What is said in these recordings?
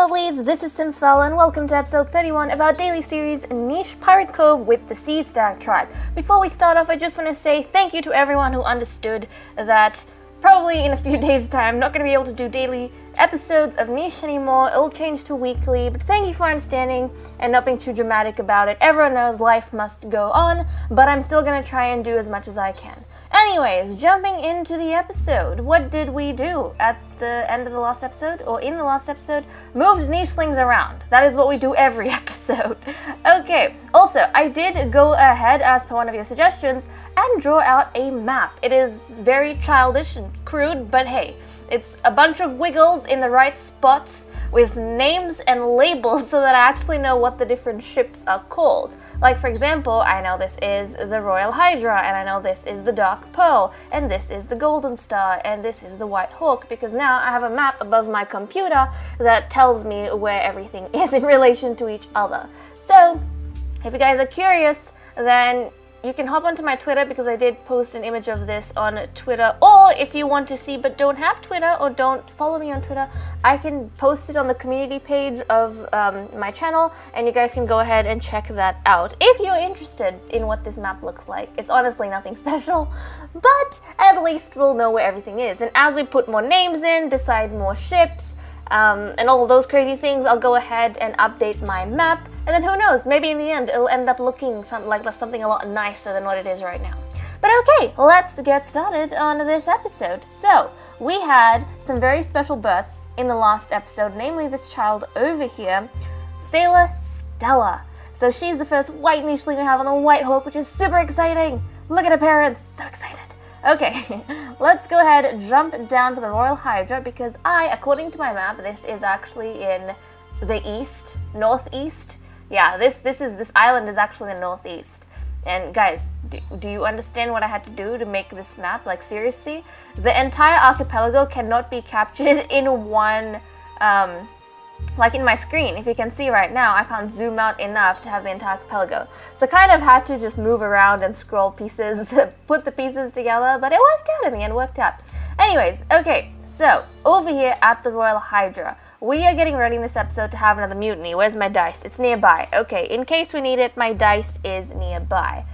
lovelies, this is Simspell and welcome to episode 31 of our daily series Niche Pirate Cove with the Sea Stag Tribe. Before we start off, I just want to say thank you to everyone who understood that probably in a few days' time I'm not going to be able to do daily episodes of Niche anymore. It'll change to weekly, but thank you for understanding and not being too dramatic about it. Everyone knows life must go on, but I'm still going to try and do as much as I can. Anyways, jumping into the episode, what did we do at the end of the last episode, or in the last episode? Moved nichelings around. That is what we do every episode. Okay, also, I did go ahead, as per one of your suggestions, and draw out a map. It is very childish and crude, but hey, it's a bunch of wiggles in the right spots with names and labels so that I actually know what the different ships are called. Like, for example, I know this is the Royal Hydra, and I know this is the Dark Pearl, and this is the Golden Star, and this is the White Hawk, because now I have a map above my computer that tells me where everything is in relation to each other. So, if you guys are curious, then you can hop onto my Twitter, because I did post an image of this on Twitter, or if you want to see but don't have Twitter or don't follow me on Twitter, I can post it on the community page of my channel, and you guys can go ahead and check that out if you're interested in what this map looks like. It's honestly nothing special, but at least we'll know where everything is, and as we put more names in, decide more ships, and all of those crazy things, I'll go ahead and update my map, and then who knows, maybe in the end it'll end up looking something a lot nicer than what it is right now. But okay, let's get started on this episode. So, we had some very special births in the last episode, namely this child over here, Sailor Stella. So she's the first white nicheling we have on the White Hawk, which is super exciting. Look at her parents, so excited. Okay, let's go ahead and jump down to the Royal Hydra, because according to my map, this is actually in the east, northeast. Yeah, this island is actually the northeast. And guys, do you understand what I had to do to make this map? Like, seriously? The entire archipelago cannot be captured in one, like in my screen. If you can see right now, I can't zoom out enough to have the entire archipelago. So I kind of had to just move around and scroll pieces, put the pieces together, but it worked out in the end, worked out. Anyways, okay, so over here at the Royal Hydra, we are getting ready in this episode to have another mutiny. Where's my dice? It's nearby. Okay, in case we need it, my dice is nearby.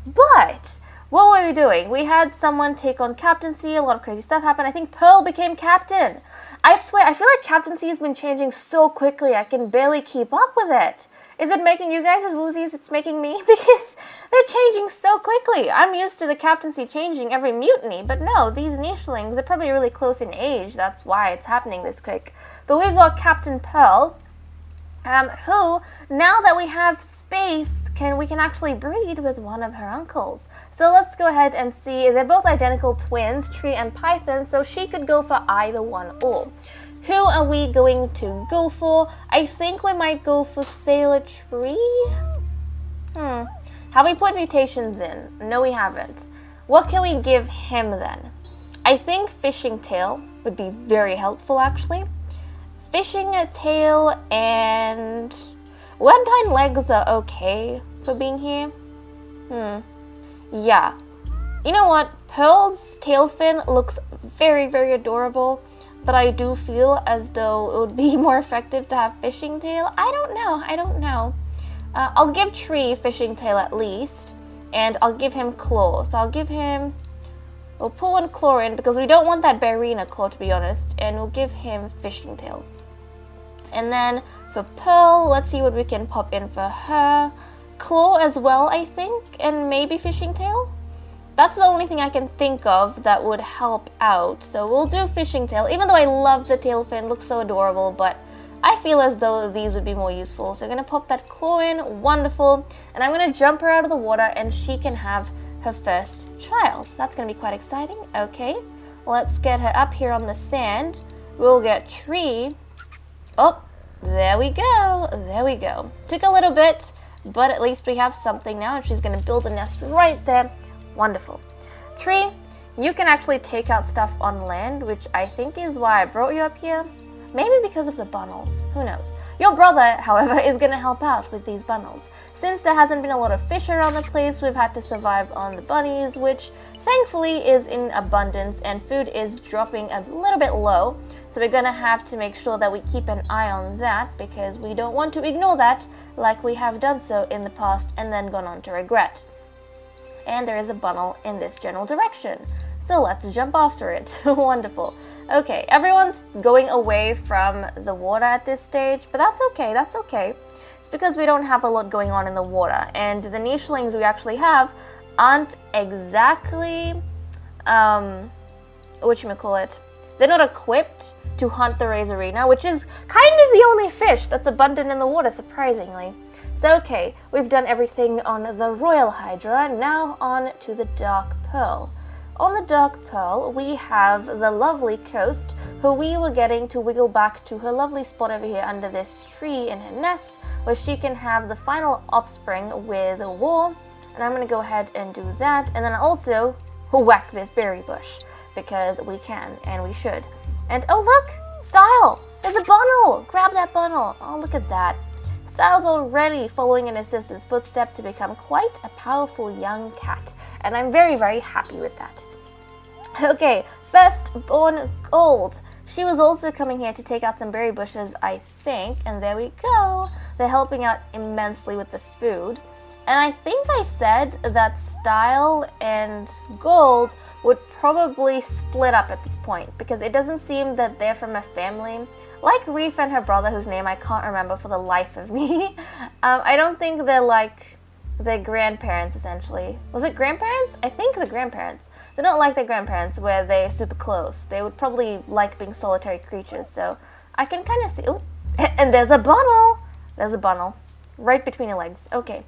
But what were we doing? We had someone take on captaincy, a lot of crazy stuff happened. I think Pearl became captain. I swear, I feel like captaincy has been changing so quickly, I can barely keep up with it. Is it making you guys as woozy as it's making me? Because they're changing so quickly. I'm used to the captaincy changing every mutiny, but no, these nichelings, they're probably really close in age. That's why it's happening this quick. But we've got Captain Pearl, who, now that we have space, we can actually breed with one of her uncles. So let's go ahead and see. They're both identical twins, Tree and Python, so she could go for either one or. Who are we going to go for? I think we might go for Sailor Tree. Have we put mutations in? No, we haven't. What can we give him then? I think Fishing Tail would be very helpful, actually. Fishing Tail and Webtine Legs are okay for being here. Yeah. You know what? Pearl's tail fin looks very, very adorable, but I do feel as though it would be more effective to have Fishing Tail. I don't know. I'll give Tree Fishing Tail at least, and I'll give him Claw. So we'll pull one Claw in, because we don't want that Barina Claw, to be honest, and we'll give him Fishing Tail. And then for Pearl, let's see what we can pop in for her. Claw as well, I think, and maybe Fishing Tail? That's the only thing I can think of that would help out. So we'll do Fishing Tail, even though I love the tail fin, looks so adorable, but I feel as though these would be more useful. So I'm going to pop that Claw in, wonderful, and I'm going to jump her out of the water and she can have her first child. That's going to be quite exciting. Okay, let's get her up here on the sand. We'll get Tree. Oh, there we go. Took a little bit, but at least we have something now, and she's going to build a nest right there. Wonderful. Tree, you can actually take out stuff on land, which I think is why I brought you up here. Maybe because of the bundles, who knows. Your brother, however, is going to help out with these bundles. Since there hasn't been a lot of fish around the place, we've had to survive on the bunnies, which thankfully is in abundance and food is dropping a little bit low. So we're gonna have to make sure that we keep an eye on that, because we don't want to ignore that like we have done so in the past and then gone on to regret. And there is a funnel in this general direction. So let's jump after it. Wonderful. Okay, everyone's going away from the water at this stage, but that's okay, that's okay. It's because we don't have a lot going on in the water, and the nichelings we actually have aren't exactly, whatchamacallit, they're not equipped to hunt the Razorina, which is kind of the only fish that's abundant in the water, surprisingly. So okay, we've done everything on the Royal Hydra, now on to the Dark Pearl. On the Dark Pearl, we have the lovely Coast, who we were getting to wiggle back to her lovely spot over here under this tree in her nest, where she can have the final offspring with a war. And I'm going to go ahead and do that, and then also whack this berry bush, because we can, and we should. And oh look! Style! There's a bundle! Grab that bundle! Oh, look at that. Style's already following in his sister's footsteps to become quite a powerful young cat, and I'm very, very happy with that. Okay, firstborn Gold. She was also coming here to take out some berry bushes, I think, and there we go. They're helping out immensely with the food. And I think I said that Style and Gold would probably split up at this point, because it doesn't seem that they're from a family. Like Reef and her brother, whose name I can't remember for the life of me. I don't think they're like their grandparents, essentially. Was it grandparents? I think the grandparents. They're not like their grandparents, where they're super close. They would probably like being solitary creatures, so I can kind of see... Oh, and there's a bundle! There's a bundle. Right between your legs. Okay.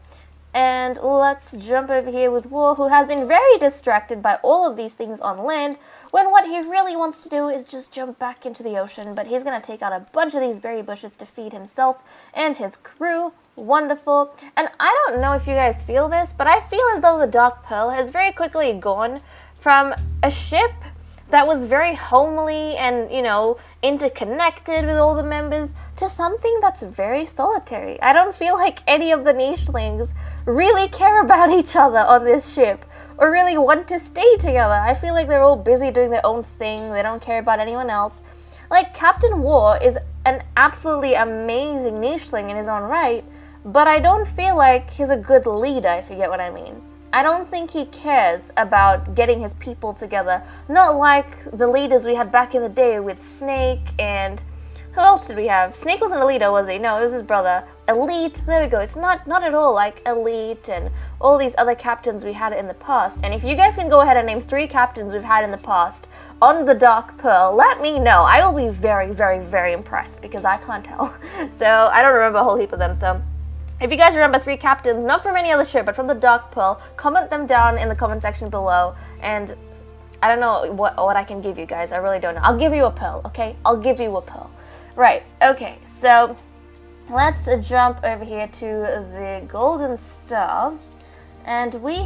And let's jump over here with War, who has been very distracted by all of these things on land, when what he really wants to do is just jump back into the ocean, but he's going to take out a bunch of these berry bushes to feed himself and his crew. Wonderful. And I don't know if you guys feel this, but I feel as though the Dark Pearl has very quickly gone from a ship that was very homely and, you know, interconnected with all the members to something that's very solitary. I don't feel like any of the nichelings really care about each other on this ship or really want to stay together. I feel like they're all busy doing their own thing. They don't care about anyone else. Like, Captain War is an absolutely amazing nicheling in his own right, but I don't feel like he's a good leader, if you get what I mean. I don't think he cares about getting his people together, not like the leaders we had back in the day with Snake and... Who else did we have? Snake wasn't a leader, was he? No, it was his brother. Elite, there we go. It's not at all like Elite and all these other captains we had in the past. And if you guys can go ahead and name 3 captains we've had in the past on the Dark Pearl, let me know. I will be very, very, very impressed, because I can't tell. So, I don't remember a whole heap of them, so... If you guys remember 3 captains, not from any other ship, but from the Dark Pearl, comment them down in the comment section below, and I don't know what I can give you guys. I really don't know. I'll give you a pearl, okay? I'll give you a pearl. Right, okay, so let's jump over here to the Golden Star, and we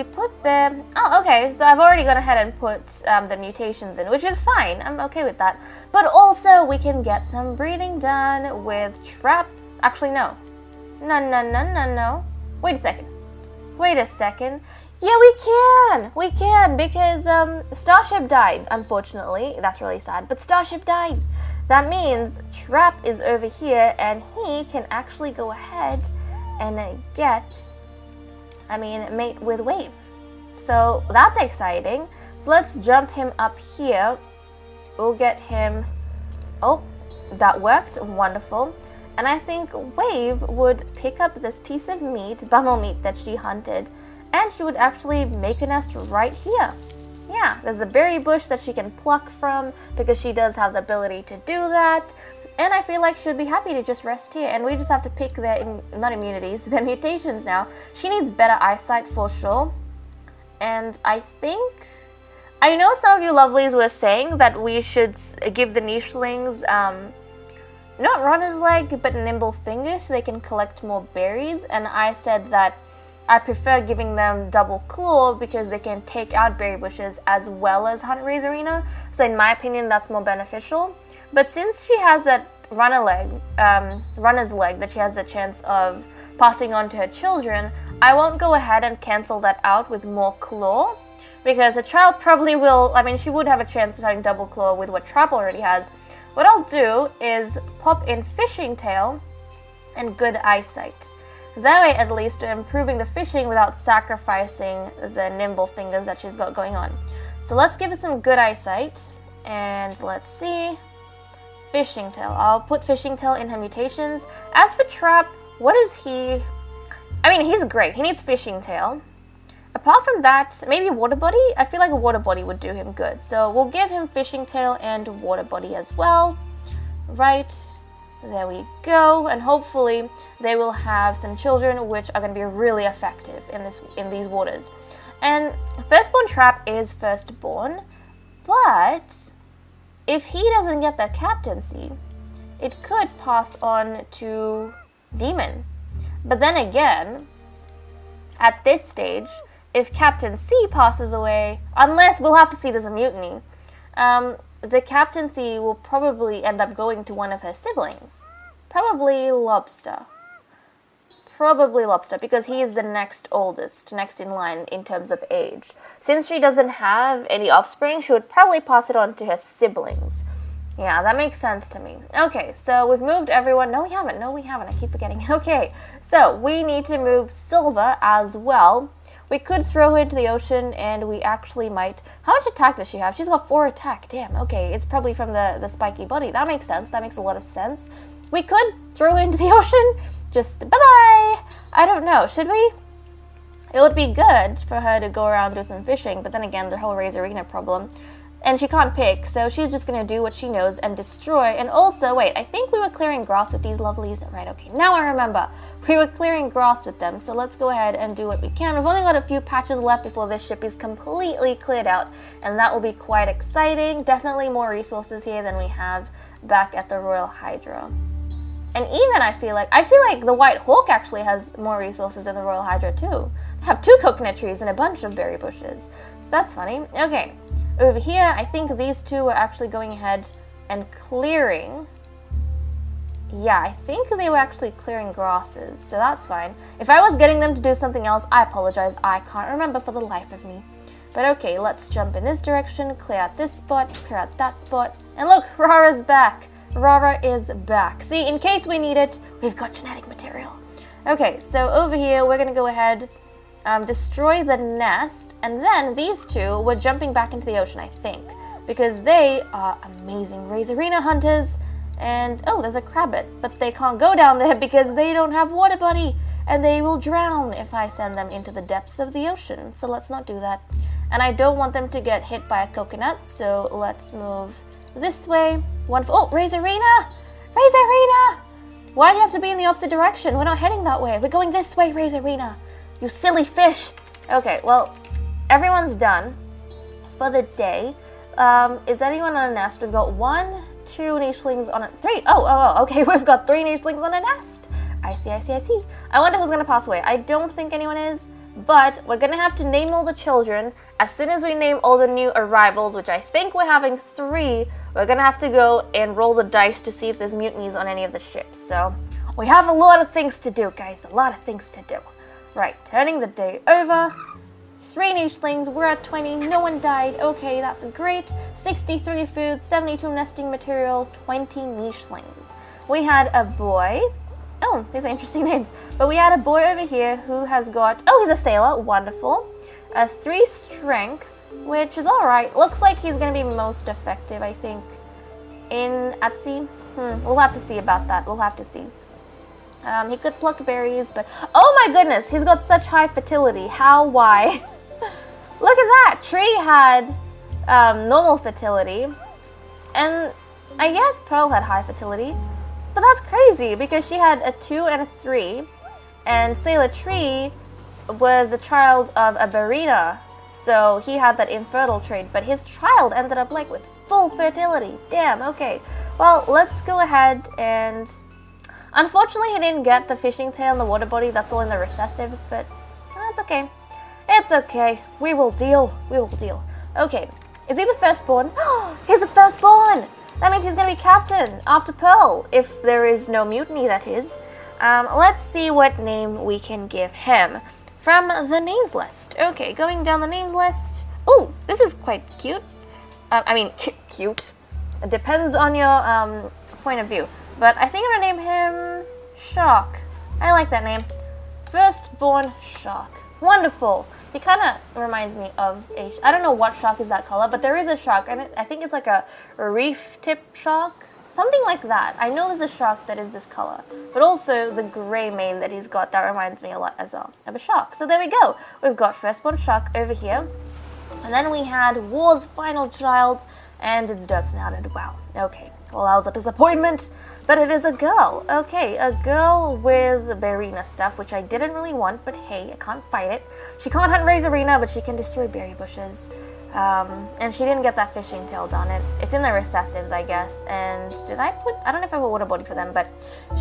put the... Oh, okay, so I've already gone ahead and put the mutations in, which is fine. I'm okay with that. But also, we can get some breeding done with Trap... Actually, no. No. Wait a second. Yeah, we can, because Starship died, unfortunately. That's really sad, but Starship died. That means Trap is over here, and he can actually go ahead and mate with Wave. So that's exciting. So let's jump him up here. We'll get him... Oh, that worked. Wonderful. And I think Wave would pick up this piece of meat, bundle meat that she hunted, and she would actually make a nest right here. Yeah, there's a berry bush that she can pluck from, because she does have the ability to do that. And I feel like she'd be happy to just rest here. And we just have to pick their, not immunities, their mutations now. She needs better eyesight for sure. And I think... I know some of you lovelies were saying that we should give the nichelings, not runner's leg, but nimble fingers so they can collect more berries. And I said that I prefer giving them double claw because they can take out berry bushes as well as hunt Razorina. So in my opinion, that's more beneficial. But since she has that runner's leg that she has a chance of passing on to her children, I won't go ahead and cancel that out with more claw, because a child probably will, I mean, she would have a chance of having double claw with what Trap already has. What I'll do is pop in fishing tail and good eyesight. That way, at least, we're improving the fishing without sacrificing the nimble fingers that she's got going on. So let's give it some good eyesight, and let's see. Fishing tail. I'll put fishing tail in her mutations. As for Trap, what is he? I mean, he's great. He needs fishing tail. Apart from that, maybe water body? I feel like a water body would do him good. So we'll give him fishing tail and water body as well. Right. There we go. And hopefully they will have some children which are going to be really effective in these waters. And firstborn Trap is firstborn, but if he doesn't get the captaincy, it could pass on to Demon. But then again, at this stage, if Captain C passes away, unless we'll have to see there's a mutiny, the captaincy will probably end up going to one of her siblings. Probably Lobster. Probably Lobster, because he is the next oldest, next in line in terms of age. Since she doesn't have any offspring, she would probably pass it on to her siblings. Yeah, that makes sense to me. Okay, so we've moved everyone. No, we haven't. I keep forgetting. Okay, so we need to move Silver as well. We could throw her into the ocean, and we actually might. How much attack does she have? She's got 4 attack. Damn, okay. It's probably from the spiky body. That makes sense. That makes a lot of sense. We could throw her into the ocean. Just bye-bye. I don't know. Should we? It would be good for her to go around do some fishing, but then again, the whole Razorina problem. And she can't pick, so she's just going to do what she knows and destroy. And also, wait, I think we were clearing grass with these lovelies. Right, okay, now I remember. We were clearing grass with them, so let's go ahead and do what we can. We've only got a few patches left before this ship is completely cleared out, and that will be quite exciting. Definitely more resources here than we have back at the Royal Hydra. And even I feel like the White Hawk actually has more resources than the Royal Hydra too. They have 2 coconut trees and a bunch of berry bushes. So that's funny. Okay. Over here, I think these 2 were actually going ahead and clearing. Yeah, I think they were actually clearing grasses, so that's fine. If I was getting them to do something else, I apologize. I can't remember for the life of me. But okay, let's jump in this direction, clear out this spot, clear out that spot. And look, Rara's back. Rara is back. See, in case we need it, we've got genetic material. Okay, so over here, we're going to go ahead, destroy the nest, and then these 2 were jumping back into the ocean, I think, because they are amazing Razorina hunters. And, oh, there's a crabbit, but they can't go down there because they don't have water body, and they will drown if I send them into the depths of the ocean, so let's not do that. And I don't want them to get hit by a coconut, so let's move this way. Oh, Razorina! Razorina! Why do you have to be in the opposite direction? We're not heading that way. We're going this way, Razorina. You silly fish. Okay, well, everyone's done for the day. Is anyone on a nest? We've got 1, 2 nichelings on a 3. Oh, okay. We've got 3 nichelings on a nest. I see. I wonder who's gonna pass away. I don't think anyone is, but we're gonna have to name all the children. As soon as we name all the new arrivals, which I think we're having 3, we're gonna have to go and roll the dice to see if there's mutinies on any of the ships. So we have a lot of things to do, guys. A lot of things to do. Right, turning the day over. 3 nichelings, we're at 20, no one died. Okay, that's great. 63 food, 72 nesting material, 20 nichelings. We had a boy. Oh, these are interesting names. But we had a boy over here who has got, oh, he's a sailor, wonderful. 3 strength, which is alright. Looks like he's going to be most effective, I think, at sea. We'll have to see about that. We'll have to see. He could pluck berries, but oh my goodness, he's got such high fertility. How? Why? Look at that. Tree had normal fertility, and I guess Pearl had high fertility, but that's crazy because she had a 2 and a 3, and Sailor Tree was the child of a Barina, so he had that infertile trait, but his child ended up like with full fertility. Damn. Okay, well, let's go ahead and unfortunately he didn't get the fishing tail and the water body. That's all in the recessives, but that's okay. It's okay. We will deal. Okay, is he the firstborn? He's the firstborn. That means he's gonna be captain after Pearl, if there is no mutiny, that is. Let's see what name we can give him from the names list. Okay, going down the names list. Oh, this is quite cute. Cute. It depends on your point of view. But I think I'm gonna name him Shark. I like that name. Firstborn Shark. Wonderful. He kind of reminds me of I don't know what shark is that color, but there is a shark, and I think it's like a reef tip shark. Something like that. I know there's a shark that is this color, but also the gray mane that he's got, that reminds me a lot as well of a shark. So there we go. We've got Firstborn Shark over here. And then we had War's Final Child, and it's derps now. Wow. Okay. Well, that was a disappointment, but it is a girl. Okay, a girl with berryina stuff, which I didn't really want, but hey, I can't fight it. She can't hunt Razorina, but she can destroy berry bushes. And she didn't get that fishing tail done. It's in the recessives, I guess. And I don't know if I put water body for them, but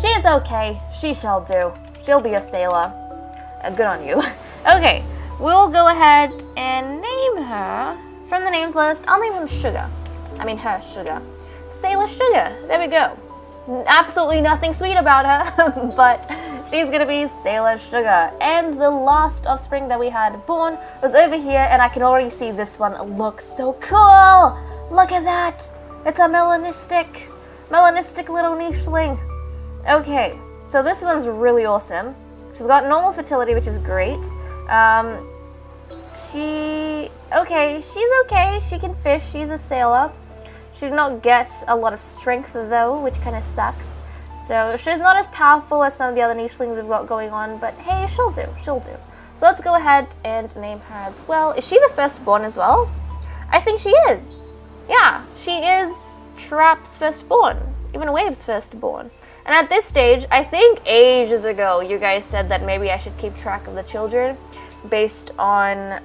she is okay. She shall do. She'll be a sailor. Good on you. Okay, we'll go ahead and name her from the names list. I'll name him Sugar. Her Sugar. Sailor Sugar. There we go. Absolutely nothing sweet about her, but she's gonna be Sailor Sugar. And the last offspring that we had born was over here, and I can already see this one looks so cool. Look at that. It's a melanistic little nicheling. Okay, so this one's really awesome. She's got normal fertility, which is great. She's okay. She can fish. She's a sailor. She did not get a lot of strength though, which kind of sucks. So she's not as powerful as some of the other nichelings we've got going on, but hey, she'll do. So let's go ahead and name her as well. Is she the firstborn as well? I think she is. Yeah, she is Trap's firstborn, even Wave's firstborn. And at this stage, I think ages ago, you guys said that maybe I should keep track of the children based on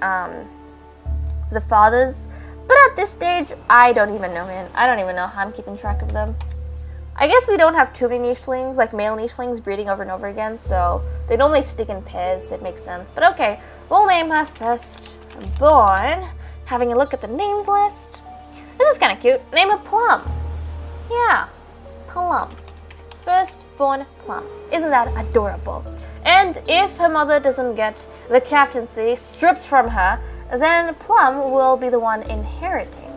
the fathers. But at this stage, I don't even know, man. I don't even know how I'm keeping track of them. I guess we don't have too many nichelings, like male nichelings breeding over and over again, so they normally stick in pairs, so it makes sense. But okay, we'll name her Firstborn. Having a look at the names list. This is kind of cute. Name her Plum. Yeah, Plum. Firstborn Plum. Isn't that adorable? And if her mother doesn't get the captaincy stripped from her, then Plum will be the one inheriting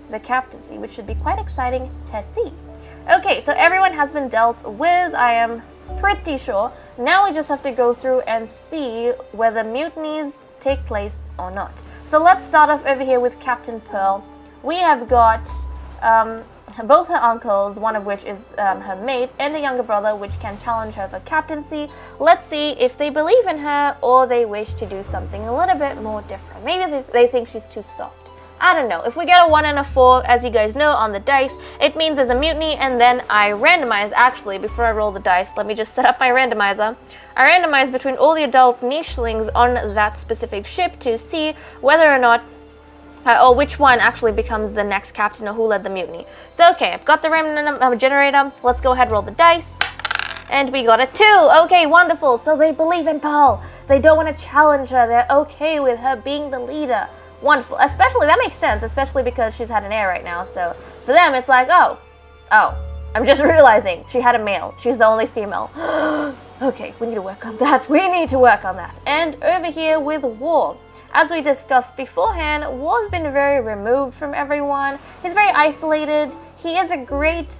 the captaincy, which should be quite exciting to see. Okay, so everyone has been dealt with, I am pretty sure. Now we just have to go through and see whether mutinies take place or not. So let's start off over here with Captain Pearl. We have got both her uncles, one of which is her mate, and a younger brother which can challenge her for captaincy. Let's see if they believe in her or they wish to do something a little bit more different. Maybe they think she's too soft. I don't know. If we get a 1 and a 4, as you guys know, on the dice, it means there's a mutiny, and then I randomize. Actually, before I roll the dice, let me just set up my randomizer. I randomize between all the adult nichelings on that specific ship to see whether or not or which one actually becomes the next captain or who led the mutiny. So okay, I've got the random generator. Let's go ahead and roll the dice. And we got a 2. Okay, wonderful. So they believe in Pearl. They don't want to challenge her. They're okay with her being the leader. Wonderful. Especially, that makes sense, especially because she's had an heir right now. So for them, it's like, oh, I'm just realizing she had a male. She's the only female. Okay, we need to work on that. And over here with War. As we discussed beforehand, War's been very removed from everyone. He's very isolated. He is a great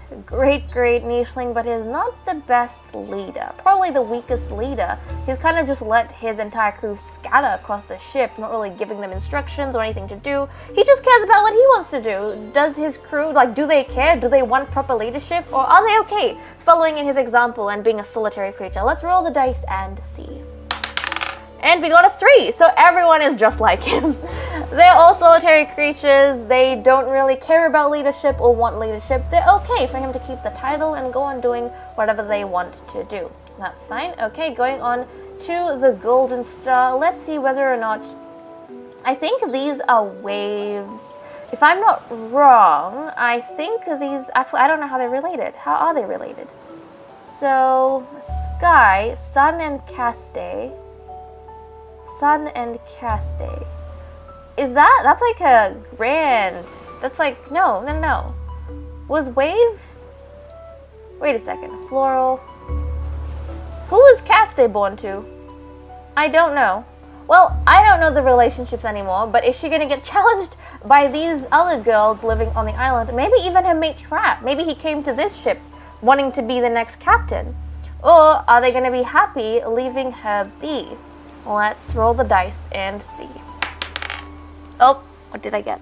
nicheling, but he's not the best leader. Probably the weakest leader. He's kind of just let his entire crew scatter across the ship, not really giving them instructions or anything to do. He just cares about what he wants to do. Does his crew, do they care? Do they want proper leadership? Or are they okay following in his example and being a solitary creature? Let's roll the dice and see. And we got a 3, so everyone is just like him. They're all solitary creatures. They don't really care about leadership or want leadership. They're okay for him to keep the title and go on doing whatever they want to do. That's fine. Okay, going on to the Golden Star. Let's see whether or not... I think these are waves. If I'm not wrong, I think these... Actually, I don't know how they're related. How are they related? So, Sky, Sun, and Caste... Sun and Caste. Is that's like a grand, that's like, no. Was Wave? Wait a second, Floral. Who is Caste born to? I don't know. Well, I don't know the relationships anymore, but is she gonna get challenged by these other girls living on the island? Maybe even her mate Trap. Maybe he came to this ship wanting to be the next captain. Or are they gonna be happy leaving her be? Let's roll the dice and see. Oh, what did I get?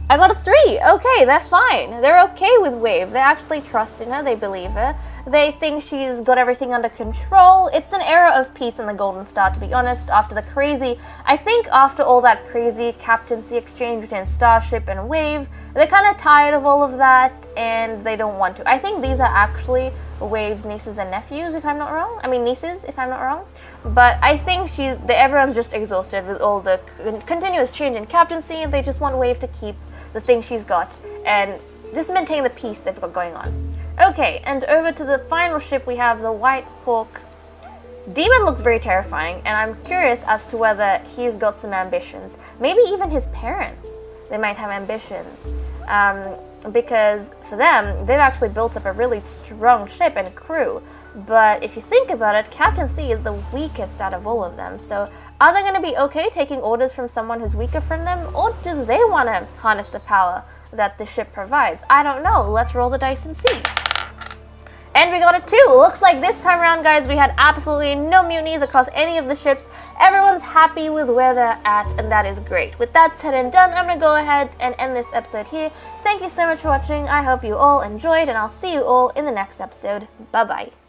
I got a 3. Okay, they're fine. They're okay with Wave. They actually trust in her. They believe her. They think she's got everything under control. It's an era of peace in the Golden Star, to be honest, after the crazy... I think after all that crazy captaincy exchange between Starship and Wave, they're kind of tired of all of that, and they don't want to. I think these are actually Wave's nieces and nephews, if I'm not wrong. I mean, nieces, if I'm not wrong. But I think everyone's just exhausted with all the continuous change in captaincy, and they just want Wave to keep the thing she's got and just maintain the peace they've got going on. Okay, and over to the final ship we have the White Hawk. Demon looks very terrifying, and I'm curious as to whether he's got some ambitions. Maybe even his parents, they might have ambitions. Because for them, they've actually built up a really strong ship and crew. But if you think about it, Captaincy is the weakest out of all of them. So are they going to be okay taking orders from someone who's weaker from them? Or do they want to harness the power that the ship provides? I don't know. Let's roll the dice and see. And we got a 2. Looks like this time around, guys, we had absolutely no mutinies across any of the ships. Everyone's happy with where they're at, and that is great. With that said and done, I'm going to go ahead and end this episode here. Thank you so much for watching. I hope you all enjoyed, and I'll see you all in the next episode. Bye-bye.